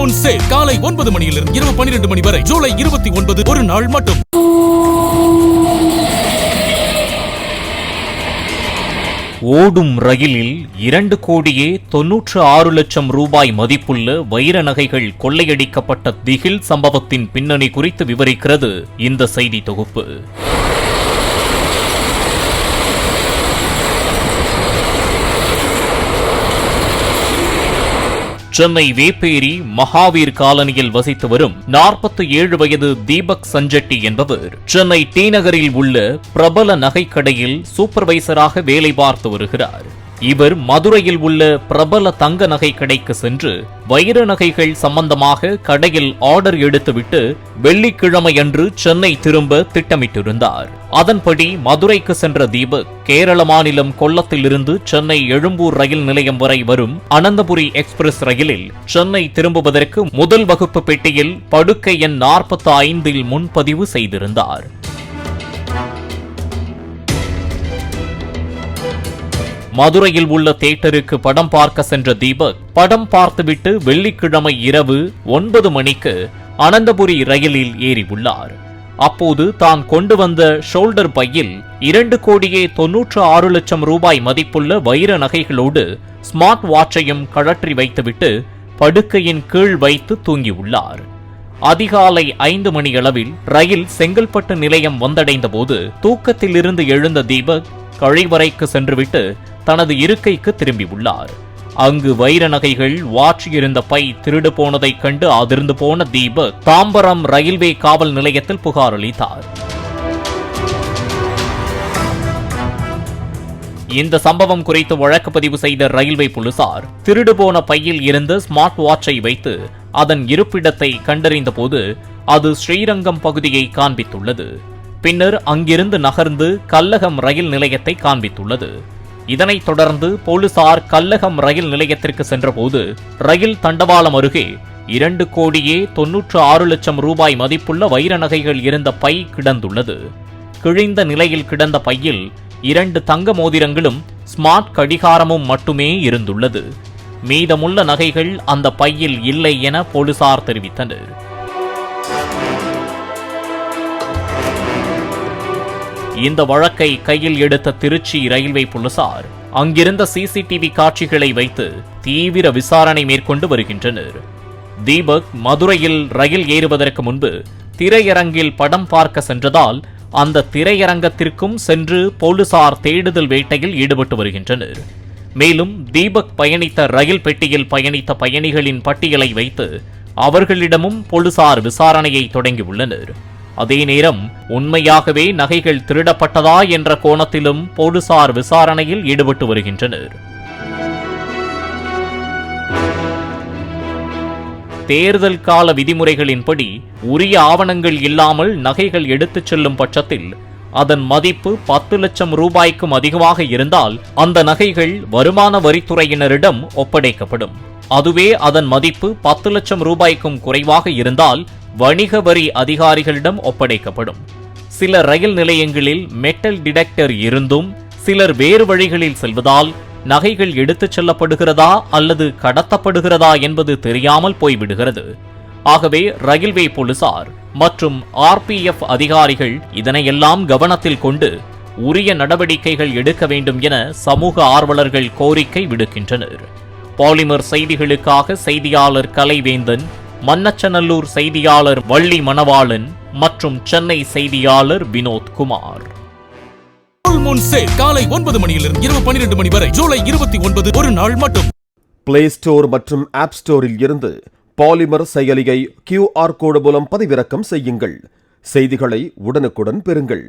Moon sale காலை 9 மணியிலிருந்து இரவு 12 மணி வரை. ஜூலை 29 ஒரு நாள் மட்டும். ஓடும் ரயிலில் 2,96,00,000 ரூபாய் மதிப்புள்ள வைர நகைகள் கொள்ளையடிக்கப்பட்ட திகில் சம்பவத்தின் பின்னணி குறித்து விவரிக்கிறது இந்த செய்தி தொகுப்பு. சென்னை வேப்பேரி மகாவீர் காலனியில் வசித்து வரும் 47 வயது தீபக் சஞ்சட்டி என்பவர் சென்னை டி நகரில் உள்ள பிரபல நகைக்கடையில் சூப்பர்வைசராக வேலை பார்த்து வருகிறார். இவர் மதுரையில் உள்ள பிரபல தங்க நகை கடைக்கு சென்று வைர நகைகள் சம்பந்தமாக கடையில் ஆர்டர் எடுத்துவிட்டு வெள்ளிக்கிழமையன்று சென்னை திரும்ப திட்டமிட்டிருந்தார். அதன்படி மதுரைக்கு சென்ற தீபக் கேரள மாநிலம் கொல்லத்திலிருந்து சென்னை எழும்பூர் ரயில் நிலையம் வரை வரும் அனந்தபுரி எக்ஸ்பிரஸ் ரயிலில் சென்னை திரும்புவதற்கு முதல் வகுப்பு பெட்டியில் படுக்கை எண் 45 முன்பதிவு செய்திருந்தார். மதுரையில் உள்ள தியேட்டருக்கு படம் பார்க்க சென்ற தீபக் படம் பார்த்துவிட்டு வெள்ளிக்கிழமை இரவு 9 மணிக்கு அனந்தபுரி ரயிலில் ஏறி உள்ளார். அப்போது தான் கொண்டு வந்த ஷோல்டர் பையில் 2,96,00,000 ரூபாய் மதிப்புள்ள வைர நகைகளோடு ஸ்மார்ட் வாட்சையும் கழற்றி வைத்துவிட்டு படுக்கையின் கீழ் வைத்து தூங்கியுள்ளார். அதிகாலை 5 மணியளவில் ரயில் செங்கல்பட்டு நிலையம் வந்தடைந்த போது தூக்கத்திலிருந்து எழுந்த தீபக் கழிவறைக்கு சென்றுவிட்டு தனது இருக்கைக்கு திரும்பியுள்ளார். அங்கு வைர நகைகள் வாட்ச் இருந்த பை திருடு போனதைக் கண்டு அதிர்ந்து போன தீபக் தாம்பரம் ரயில்வே காவல் நிலையத்தில் புகார் அளித்தார். இந்த சம்பவம் குறித்து வழக்கு பதிவு செய்த ரயில்வே போலீசார் திருடு போன பையில் இருந்த ஸ்மார்ட் வாட்சை வைத்து அதன் இருப்பிடத்தை கண்டறிந்த போது அது ஸ்ரீரங்கம் பகுதியை காண்பித்துள்ளது. பின்னர் அங்கிருந்து நகர்ந்து கல்லகம் ரயில் நிலையத்தை காண்பித்துள்ளது. இதனைத் தொடர்ந்து போலீசார் கல்லகம் ரயில் நிலையத்திற்கு சென்றபோது ரயில் தண்டவாளம் அருகே 2,96,00,000 ரூபாய் மதிப்புள்ள வைர நகைகள் இருந்த பை கிடந்துள்ளது. கிழிந்த நிலையில் கிடந்த பையில் 2 தங்க மோதிரங்களும் ஸ்மார்ட் கடிகாரமும் மட்டுமே இருந்துள்ளது. மீதமுள்ள நகைகள் அந்த பையில் இல்லை என போலீசார் தெரிவித்தனர். இந்த வழக்கை கையில் எடுத்த திருச்சி ரயில்வே போலீசார் அங்கிருந்த சிசிடிவி காட்சிகளை வைத்து தீவிர விசாரணை மேற்கொண்டு வருகின்றனர். தீபக் மதுரையில் ரயில் ஏறுவதற்கு முன்பு திரையரங்கில் படம் பார்க்க சென்றதால் அந்த திரையரங்கத்திற்கும் சென்று போலீசார் தேடுதல் வேட்டையில் ஈடுபட்டு வருகின்றனர். மேலும் தீபக் பயணித்த ரயில் பெட்டியில் பயணித்த பயணிகளின் பட்டியலை வைத்து அவர்களிடமும் போலீசார் விசாரணையை தொடங்கியுள்ளனர். அதே நேரம் உண்மையாகவே நகைகள் திருடப்பட்டதா என்ற கோணத்திலும் போலீசார் விசாரணையில் ஈடுபட்டு வருகின்றனர். தேர்தல் கால விதிமுறைகளின்படி உரிய ஆவணங்கள் இல்லாமல் நகைகள் எடுத்துச் செல்லும் பட்சத்தில் அதன் மதிப்பு 10 லட்சம் ரூபாய்க்கும் அதிகமாக இருந்தால் அந்த நகைகள் வருமான வரித்துறையினரிடம் ஒப்படைக்கப்படும். அதுவே அதன் மதிப்பு 10 லட்சம் ரூபாய்க்கும் குறைவாக இருந்தால் வணிக வரி அதிகாரிகளிடம் ஒப்படைக்கப்படும். சில ரயில் நிலையங்களில் மெட்டல் டிடெக்டர் இருந்தும் சிலர் வேறு வழிகளில் செல்வதால் நகைகள் எடுத்துச் செல்லப்படுகிறதா அல்லது கடத்தப்படுகிறதா என்பது தெரியாமல் போய்விடுகிறது. ஆகவே ரயில்வே போலீசார் மற்றும் RPF அதிகாரிகள் இதனையெல்லாம் கவனத்தில் கொண்டு உரிய நடவடிக்கைகள் எடுக்க வேண்டும் என சமூக ஆர்வலர்கள் கோரிக்கை விடுக்கின்றனர். பாலிமர் செய்திகளுக்காக செய்தியாளர் கலைவேந்தன், மன்னச்சநல்லூர் செய்தியாளர் வள்ளி மணவாளன் மற்றும் சென்னை செய்தியாளர் வினோத்குமார். மூன் சேல் காலை 9 மணியிலிருந்து இரவு 12 மணி வரை. ஜூலை 29 ஒரு நாள் மட்டும். பிளே ஸ்டோர் மற்றும் ஆப் ஸ்டோரில் இருந்து பாலிமர் செயலியை QR கோடு மூலம் பதிவிறக்கம் செய்யுங்கள். செய்திகளை உடனுக்குடன் பெறுங்கள்.